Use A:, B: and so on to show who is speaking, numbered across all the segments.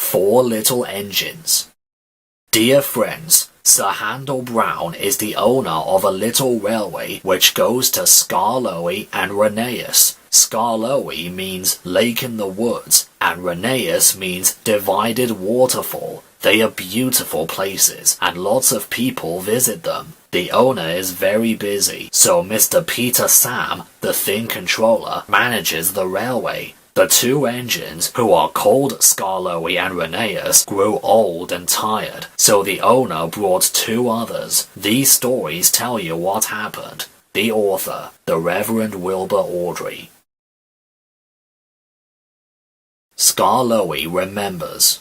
A: 4 Little Engines. Dear friends, Sir Handel Brown is the owner of a little railway which goes to SKARLOEY and Reneus. SKARLOEY means lake in the woods, and Reneus means divided waterfall. They are beautiful places, and lots of people visit them. The owner is very busy, so Mr. Peter Sam, the Thin Controller, manages the railway. The 2 engines, who are called SKARLOEY and Reneus, grew old and tired, so the owner brought 2 others. These stories tell you what happened. The author, the Reverend Wilbur Awdry. SKARLOEY remembers.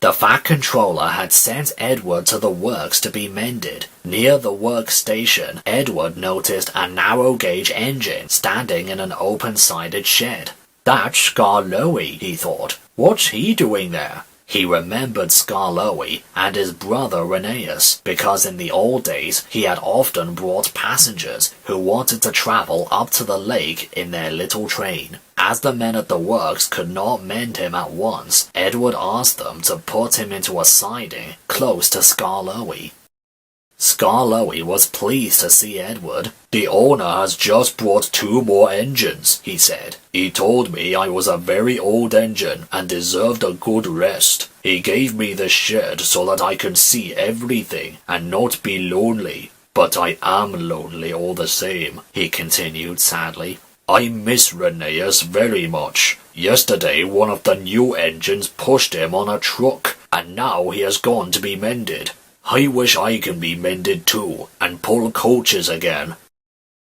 A: The Fat Controller had sent Edward to the works to be mended. Near the works station, Edward noticed a narrow-gauge engine standing in an open-sided shed. That's SKARLOEY, he thought. What's he doing there? He remembered SKARLOEY and his brother Reneus, because in the old days he had often brought passengers who wanted to travel up to the lake in their little train. As the men at the works could not mend him at once, Edward asked them to put him into a siding close to SKARLOEY. SKARLOEY was pleased to see Edward. The owner has just brought 2 more engines, he said. He told me I was a very old engine and deserved a good rest. He gave me the shed so that I could see everything and not be lonely. But I am lonely all the same, he continued sadly. I miss Reneus very much. Yesterday one of the new engines pushed him on a truck, and now he has gone to be mended. I wish I can be mended too, and pull coaches again.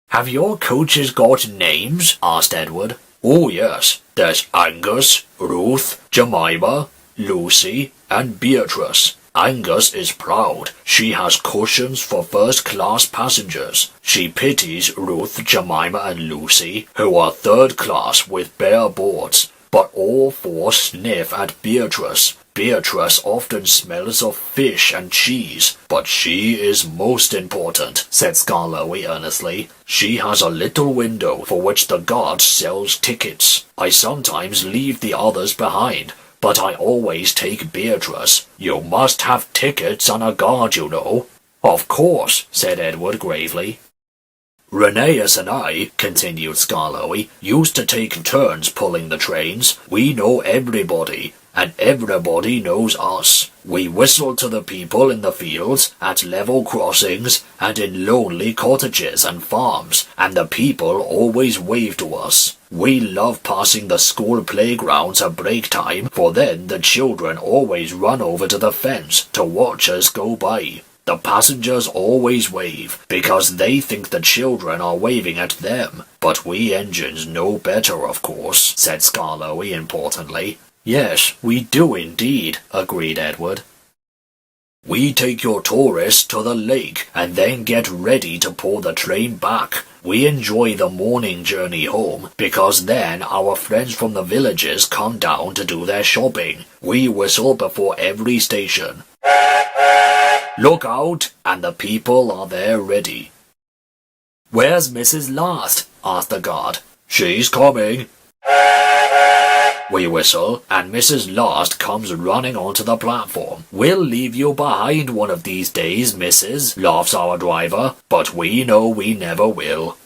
A: Have your coaches got names? Asked Edward. Oh yes, there's Angus, Ruth, Jemima, Lucy, and Beatrice. Angus is proud. She has cushions for first-class passengers. She pities Ruth, Jemima, and Lucy, who are third-class with bare boards. But all 4 sniff at Beatrice. Beatrice often smells of fish and cheese, but she is most important, said SKARLOEY earnestly. She has a little window for which the guard sells tickets. I sometimes leave the others behind, but I always take Beatrice. You must have tickets and a guard, you know. Of course, said Edward gravely. Reneus and I, continued SKARLOEY, used to take turns pulling the trains. We know everybody, and everybody knows us. We whistle to the people in the fields, at level crossings, and in lonely cottages and farms, and the people always wave to us. We love passing the school playgrounds at break time, for then the children always run over to the fence to watch us go by. The passengers always wave, because they think the children are waving at them. But we engines know better, of course, said SKARLOEY importantly. Yes, we do indeed, agreed Edward. We take your tourists to the lake and then get ready to pull the train back. We enjoy the morning journey home because then our friends from the villages come down to do their shopping. We whistle before every station. Look out, and the people are there ready. Where's Mrs. Last? Asked the guard. She's coming. We whistle, and Mrs. Last comes running onto the platform. We'll leave you behind one of these days, missus, laughs our driver, but we know we never will.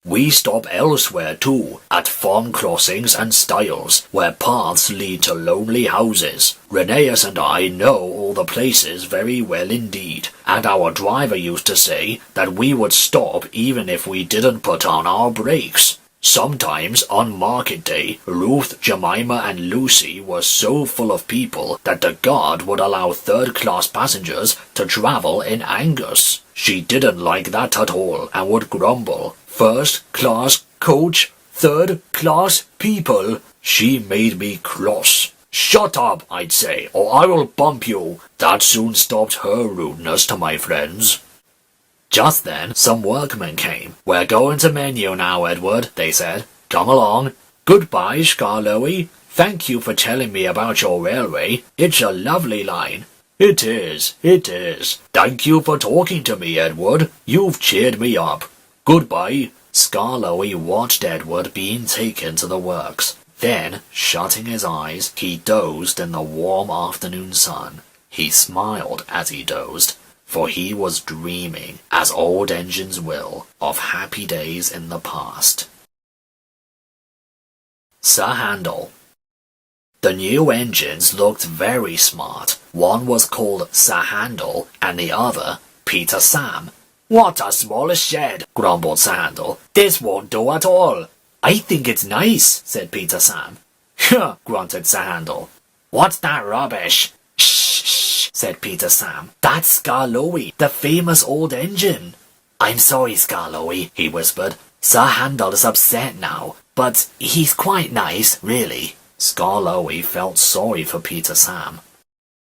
A: We stop elsewhere too, at farm crossings and stiles, where paths lead to lonely houses. Reneus and I know all the places very well indeed, and our driver used to say that we would stop even if we didn't put on our brakes. Sometimes, on market day, Ruth, Jemima, and Lucy were so full of people that the guard would allow third-class passengers to travel in Angus. She didn't like that at all, and would grumble. First-class coach, third-class people. She made me cross. Shut up, I'd say, or I will bump you. That soon stopped her rudeness to my friends. Just then, some workmen came. We're going to mend you now, Edward, they said. Come along. Goodbye, SKARLOEY. Thank you for telling me about your railway. It's a lovely line. It is. Thank you for talking to me, Edward. You've cheered me up. Goodbye. SKARLOEY watched Edward being taken to the works. Then, shutting his eyes, he dozed in the warm afternoon sun. He smiled as he dozed, for he was dreaming, as old engines will, of happy days in the past. Sir Handel. The new engines looked very smart. One was called Sir Handel, and the other Peter Sam. "What a small shed," grumbled Sir Handel. "This won't do at all." "I think it's nice," said Peter Sam. "Huh," grunted Sir Handel. "What's that rubbish?" "Shh, shh," said Peter Sam. "That's SKARLOEY, the famous old engine." "I'm sorry, SKARLOEY," he whispered. "Sir Handel is upset now, but he's quite nice, really." SKARLOEY felt sorry for Peter Sam.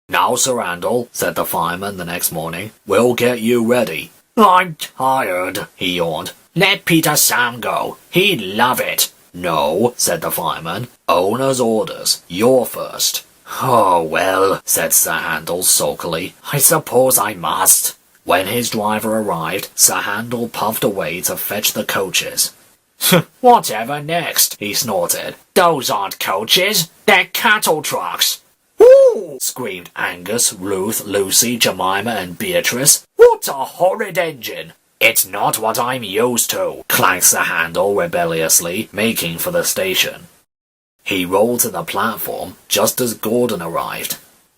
A: "Now, Sir Handel," said the fireman the next morning, "we'll get you ready." "I'm tired," he yawned. "Let Peter Sam go. He'd love it." "No," said the fireman. "Owner's orders. You're first." "Oh, well," said Sir Handel sulkily. "I suppose I must." When his driver arrived, Sir Handel puffed away to fetch the coaches. "Whatever next?" he snorted. "Those aren't coaches. They're cattle trucks." "Woo!" screamed Angus, Ruth, Lucy, Jemima, and Beatrice. "What a horrid engine!" "It's not what I'm used to," clanked Sir Handel rebelliously, making for the station. He rolled to the platform just as Gordon arrived.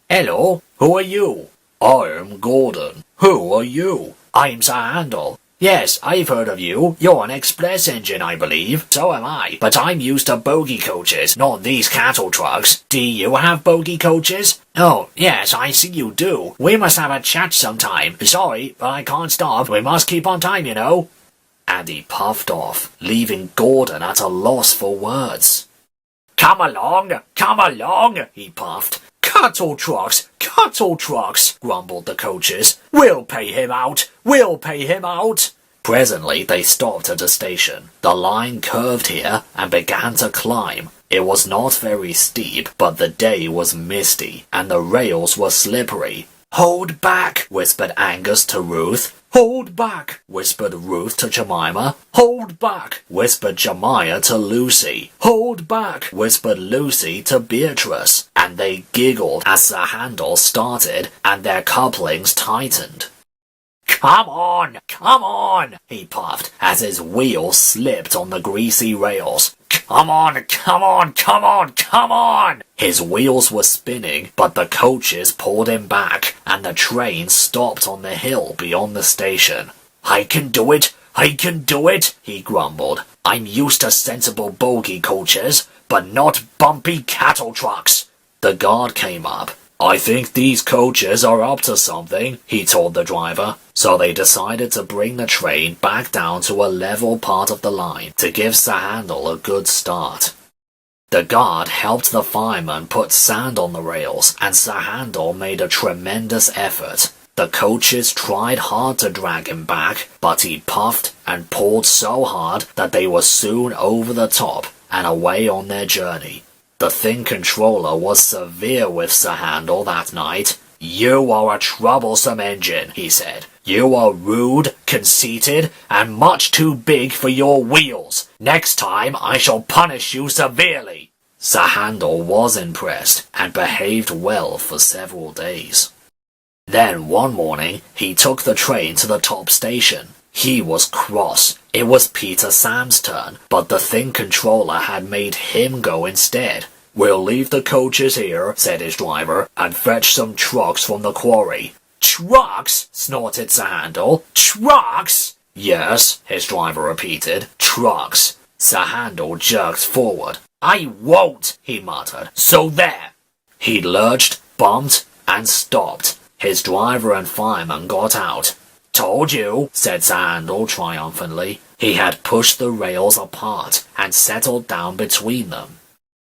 A: "Hello, who are you?" "I'm Gordon. Who are you?" "I'm Sir Handel." "Yes, I've heard of you. You're an express engine, I believe." "So am I, but I'm used to bogie coaches, not these cattle trucks. Do you have bogie coaches?" "Oh, yes, I see you do. We must have a chat sometime. Sorry, but I can't stop. We must keep on time, you know." And he puffed off, leaving Gordon at a loss for words. Come along, he puffed. Cattle trucks, grumbled the coaches. We'll pay him out. Presently they stopped at a station. The line curved here and began to climb. It was not very steep, but the day was misty, and the rails were slippery. Hold back, whispered Angus to Ruth. Hold back, whispered Ruth to Jemima. Hold back, whispered Jemima to Lucy. Hold back, whispered Lucy to Beatrice. And they giggled as the handle started and their couplings tightened. Come on, he puffed as his wheel slipped on the greasy rails. Come on! His wheels were spinning, but the coaches pulled him back, and the train stopped on the hill beyond the station. I can do it, he grumbled. I'm used to sensible bogie coaches, but not bumpy cattle trucks. The guard came up. I think these coaches are up to something, he told the driver. So they decided to bring the train back down to a level part of the line to give Sir Handel a good start. The guard helped the fireman put sand on the rails, and Sir Handel made a tremendous effort. The coaches tried hard to drag him back, but he puffed and pulled so hard that they were soon over the top and away on their journey. The Thing Controller was severe with Sir Handel that night. You are a troublesome engine, he said. You are rude, conceited, and much too big for your wheels. Next time I shall punish you severely. Sir Handel was impressed and behaved well for several days. Then one morning he took the train to the top station. He was cross. It was Peter Sam's turn, but the Thing Controller had made him go instead. We'll leave the coaches here, said his driver, and fetch some trucks from the quarry. Trucks? Snorted Sir Handel. Trucks? Yes, his driver repeated. Trucks. Sir Handel jerked forward. I won't, he muttered. So there. He lurched, bumped, and stopped. His driver and fireman got out. Told you, said Sir Handel triumphantly. He had pushed the rails apart and settled down between them.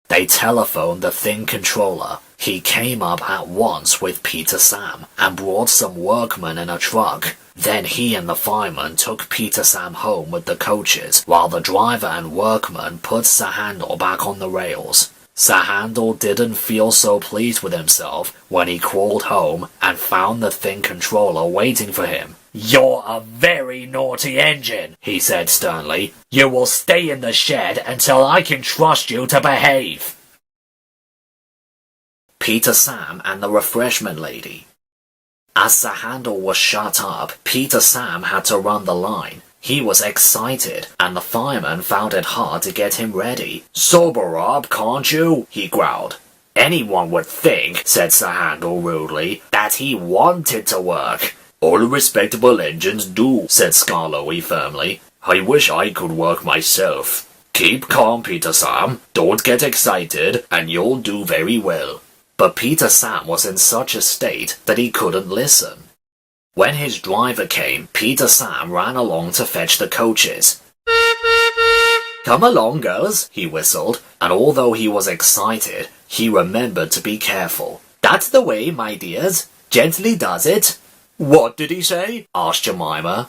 A: They telephoned the Thing Controller. He came up at once with Peter Sam and brought some workmen in a truck. Then he and the fireman took Peter Sam home with the coaches, while the driver and workmen put Sir Handel back on the rails. Sir Handel didn't feel so pleased with himself when he crawled home and found the Thing Controller waiting for him. "You're a very naughty engine," he said sternly. "You will stay in the shed until I can trust you to behave." Peter Sam and the refreshment lady. As the handle was shut up, Peter Sam had to run the line. He was excited, and the fireman found it hard to get him ready. "Sober up, can't you?" he growled. "Anyone would think," said Sir Handel rudely, "that he wanted to work." "All respectable engines do," said SKARLOEY firmly. "I wish I could work myself." "Keep calm, Peter Sam. Don't get excited, and you'll do very well." But Peter Sam was in such a state that he couldn't listen. When his driver came, Peter Sam ran along to fetch the coaches. "Come along, girls," he whistled, and although he was excited, he remembered to be careful. "That's the way, my dears. Gently does it." "What did he say?" asked Jemima,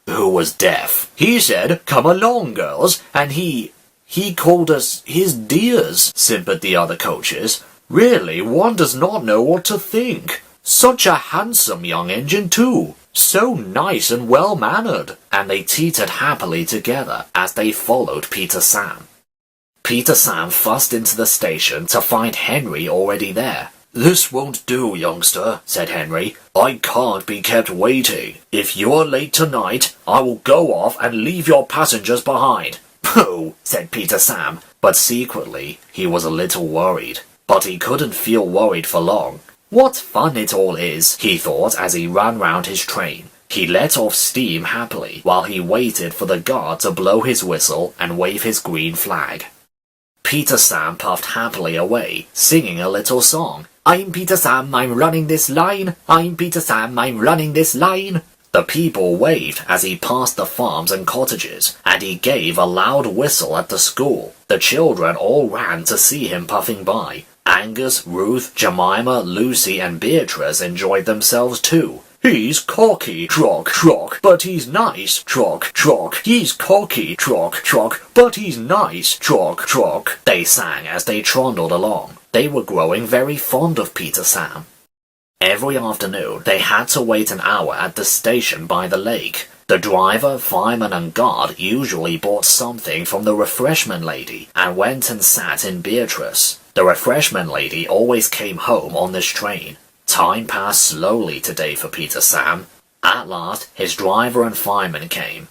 A: who was deaf. "He said, 'Come along, girls,' and he called us his dears," simpered the other coaches. "Really, one does not know what to think. Such a handsome young engine, too. So nice and well-mannered." And they teetered happily together as they followed Peter Sam. Peter Sam fussed into the station to find Henry already there. "This won't do, youngster," said Henry. "I can't be kept waiting. If you're late tonight, I will go off and leave your passengers behind." "Pooh," said Peter Sam, but secretly he was a little worried. But he couldn't feel worried for long. "What fun it all is," he thought as he ran round his train. He let off steam happily while he waited for the guard to blow his whistle and wave his green flag. Peter Sam puffed happily away, singing a little song. "I'm Peter Sam, I'm running this line. I'm Peter Sam, I'm running this line." The people waved as he passed the farms and cottages, and he gave a loud whistle at the school. The children all ran to see him puffing by. Angus, Ruth, Jemima, Lucy, and Beatrice enjoyed themselves too. "He's cocky, Trock, Trock, but he's nice, Trock, Trock. He's cocky, Trock, Trock, but he's nice, Trock, Trock," they sang as they trundled along. They were growing very fond of Peter Sam. Every afternoon, they had to wait an hour at the station by the lake. The driver, fireman, and guard usually bought something from the refreshment lady and went and sat in Beatrice. The refreshment lady always came home on this train. Time passed slowly today for Peter Sam. At last, his driver and fireman came.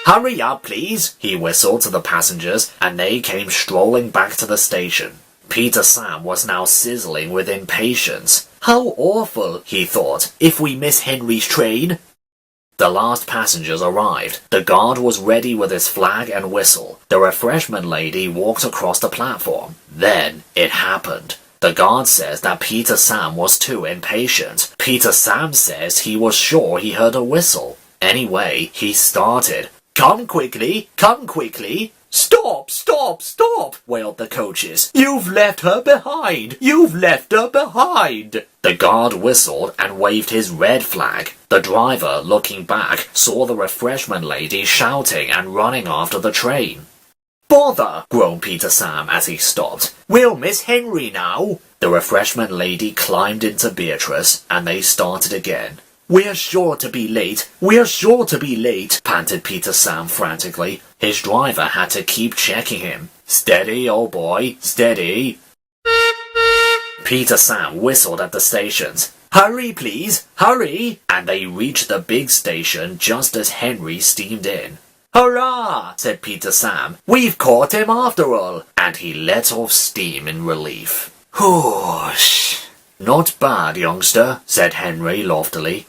A: "Hurry up, please," he whistled to the passengers, and they came strolling back to the station. Peter Sam was now sizzling with impatience. How awful, he thought, if we miss Henry's train. The last passengers arrived. The guard was ready with his flag and whistle. The refreshment lady walked across the platform. Then it happened. The guard says that Peter Sam was too impatient. Peter Sam says he was sure he heard a whistle. Anyway, he started. "Come quickly, come quickly." "Stop, stop, stop," wailed the coaches. "You've left her behind! You've left her behind!" The guard whistled and waved his red flag. The driver, looking back, saw the refreshment lady shouting and running after the train. "Bother!" groaned Peter Sam as he stopped. "We'll miss Henry now." The refreshment lady climbed into Beatrice and they started again. "We're sure to be late, we're sure to be late," panted Peter Sam frantically. His driver had to keep checking him. "Steady, old boy, steady." Peter Sam whistled at the stations. "Hurry, please, hurry!" And they reached the big station just as Henry steamed in. "Hurrah!" said Peter Sam. "We've caught him after all!" And he let off steam in relief. "Whoosh! Not bad, youngster," said Henry loftily.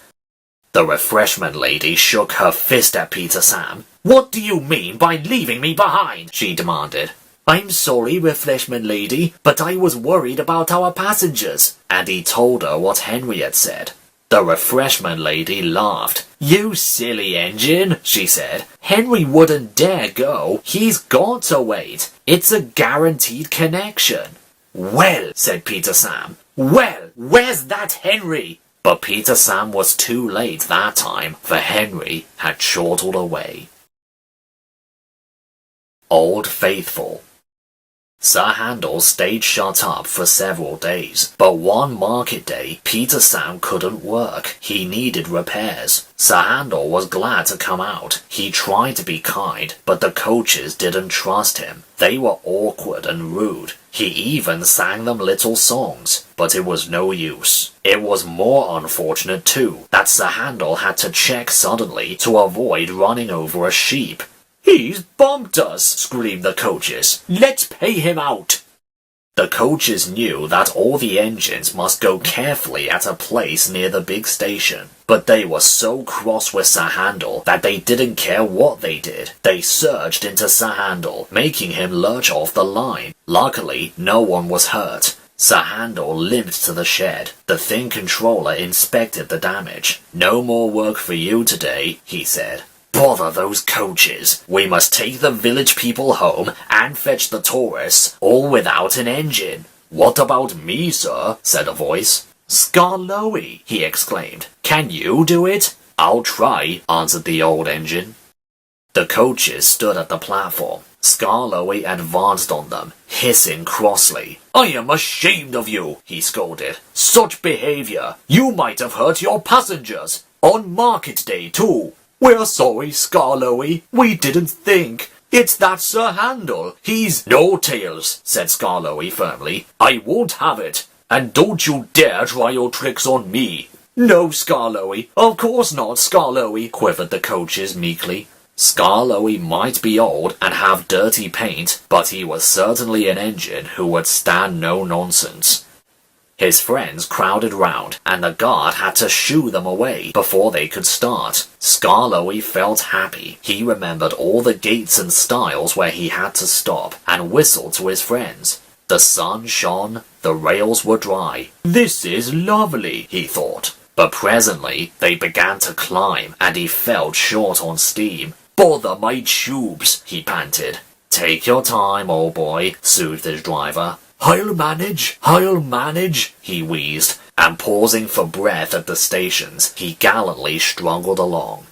A: The refreshment lady shook her fist at Peter Sam. "What do you mean by leaving me behind?" she demanded. "I'm sorry, refreshment lady, but I was worried about our passengers." And he told her what Henry had said. The refreshment lady laughed. "You silly engine," she said. "Henry wouldn't dare go. He's got to wait. It's a guaranteed connection." "Well," said Peter Sam. "Well, where's that Henry?" But Peter Sam was too late that time, for Henry had chortled away. Old Faithful. Sir Handel stayed shut up for several days, but one market day, Peter Sam couldn't work. He needed repairs. Sir Handel was glad to come out. He tried to be kind, but the coaches didn't trust him. They were awkward and rude. He even sang them little songs, but it was no use. It was more unfortunate too that Sir Handel had to check suddenly to avoid running over a sheep. "He's bumped us!" screamed the coaches. "Let's pay him out!" The coaches knew that all the engines must go carefully at a place near the big station, but they were so cross with Sir Handel that they didn't care what they did. They surged into Sir Handel, making him lurch off the line. Luckily, no one was hurt. Sir Handel limped to the shed. The thing controller inspected the damage. "No more work for you today," he said. "Bother those coaches. We must take the village people home and fetch the tourists, all without an engine." "What about me, sir?" said a voice. "SKARLOEY," he exclaimed. "Can you do it?" "I'll try," answered the old engine. The coaches stood at the platform. SKARLOEY advanced on them, hissing crossly. "I am ashamed of you," he scolded. "Such behavior! You might have hurt your passengers! On market day, too!" "We're sorry, SKARLOEY. We didn't think. It's that Sir Handel. He's—" "No tales," said SKARLOEY firmly. "I won't have it. And don't you dare try your tricks on me." "No, SKARLOEY. Of course not, SKARLOEY," quivered the coaches meekly. SKARLOEY might be old and have dirty paint, but he was certainly an engine who would stand no nonsense. His friends crowded round, and the guard had to shoo them away before they could start. SKARLOEY felt happy. He remembered all the gates and stiles where he had to stop, and whistled to his friends. The sun shone, the rails were dry. "This is lovely," he thought. But presently they began to climb, and he felt short on steam. "Bother my tubes," he panted. "Take your time, old boy," soothed his driver. I'll manage, he wheezed, and pausing for breath at the stations, he gallantly struggled along.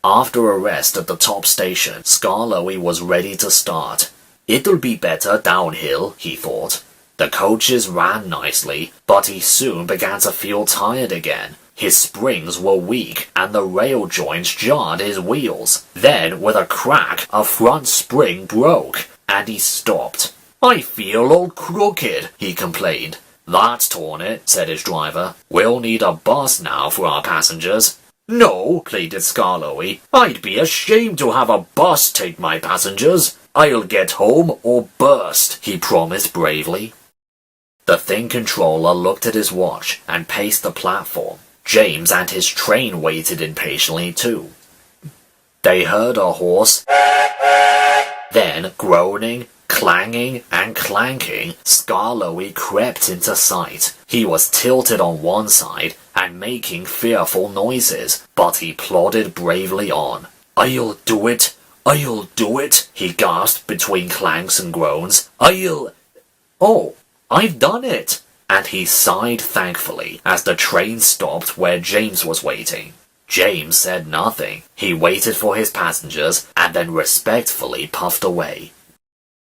A: After a rest at the top station, SKARLOEY was ready to start. It'll be better downhill, he thought. The coaches ran nicely, but he soon began to feel tired again. His springs were weak, and the rail joints jarred his wheels. Then, with a crack, a front spring broke, and he stopped. "I feel all crooked," he complained. "That's torn it," said his driver. "We'll need a bus now for our passengers." "No," pleaded SKARLOEY. "I'd be ashamed to have a bus take my passengers. I'll get home or burst," he promised bravely. The thing controller looked at his watch and paced the platform. James and his train waited impatiently too. They heard a horse. Then, groaning, clanging and clanking, SKARLOEY crept into sight. He was tilted on one side and making fearful noises, but he plodded bravely on. I'll do it, he gasped between clanks and groans. Oh, I've done it! And he sighed thankfully as the train stopped where James was waiting. James said nothing. He waited for his passengers and then respectfully puffed away.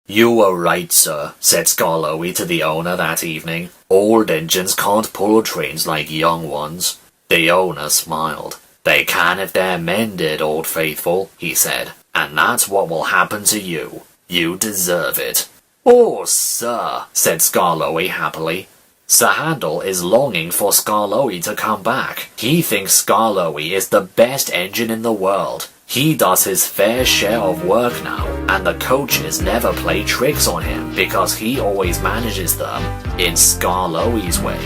A: "You were right, sir," said SKARLOEY to the owner that evening. "Old engines can't pull trains like young ones." The owner smiled. "They can if they're mended, old faithful," he said. "And that's what will happen to you. You deserve it." "Oh, sir," said SKARLOEY happily. Sir Handel is longing for SKARLOEY to come back. He thinks SKARLOEY is the best engine in the world. He does his fair share of work now, and the coaches never play tricks on him because he always manages them in SKARLOEY's way.